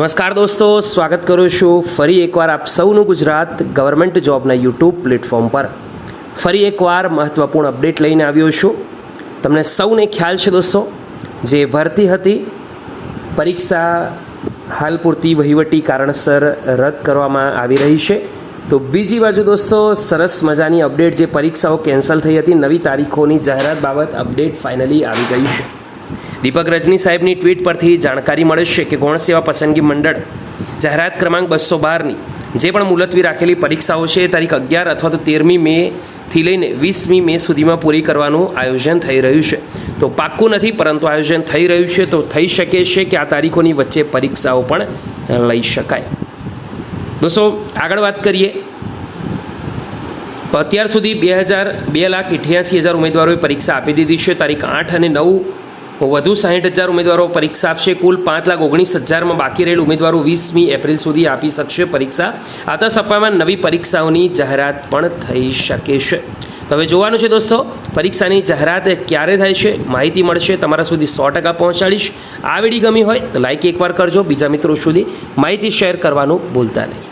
નમસ્કાર દોસ્તો, સ્વાગત કરું છું ફરી એકવાર આપ સૌનું ગુજરાત ગવર્મેન્ટ જોબના યુટ્યુબ પ્લેટફોર્મ પર ફરી એકવાર મહત્ત્વપૂર્ણ અપડેટ લઈને આવ્યો છું। તમને સૌને ખ્યાલ છે દોસ્તો, જે ભરતી હતી પરીક્ષા હાલ પૂરતી વહીવટી કારણસર રદ કરવામાં આવી રહી છે। તો બીજી બાજુ દોસ્તો સરસ મજાની અપડેટ, જે પરીક્ષાઓ કેન્સલ થઈ હતી, નવી તારીખોની જાહેરાત બાબત અપડેટ ફાઇનલી આવી ગઈ છે। દીપક રજની સાહેબની ટ્વીટ પરથી જાણકારી મળે છે કે ગૌણ સેવા પસંદગી મંડળ જાહેરાત ક્રમાંક 212ની જે પણ મુલતવી રાખેલી પરીક્ષાઓ છે તારીખ 11 અથવા તો 13મી મેથી લઈને 20મી મે સુધીમાં પૂરી કરવાનું આયોજન થઈ રહ્યું છે। તો પાક્કું નથી, પરંતુ આયોજન થઈ રહ્યું છે, તો થઈ શકે છે કે આ તારીખોની વચ્ચે પરીક્ષાઓ પણ લઈ શકાય। દોસ્તો આગળ વાત કરીએ તો અત્યાર સુધી 2,88,000 ઉમેદવારોએ પરીક્ષા આપી દીધી છે। તારીખ 8 અને 9 વધુ 60,000 ઉમેદવારો પરીક્ષા આપશે। કુલ 5,19,000માં બાકી રહેલ ઉમેદવારો 20મી એપ્રિલ સુધી આપી શકશે પરીક્ષા। આતા સપ્તાહમાં નવી પરીક્ષાઓની જાહેરાત પણ થઈ શકે છે। તો હવે જોવાનું છે દોસ્તો, પરીક્ષાની જાહેરાત ક્યારે થાય છે, માહિતી મળશે, તમારા સુધી 100% પહોંચાડીશ। આ વિડીયો ગમી હોય તો લાઈક એકવાર કરજો, બીજા મિત્રો સુધી માહિતી શેર કરવાનું ભૂલતા નહીં।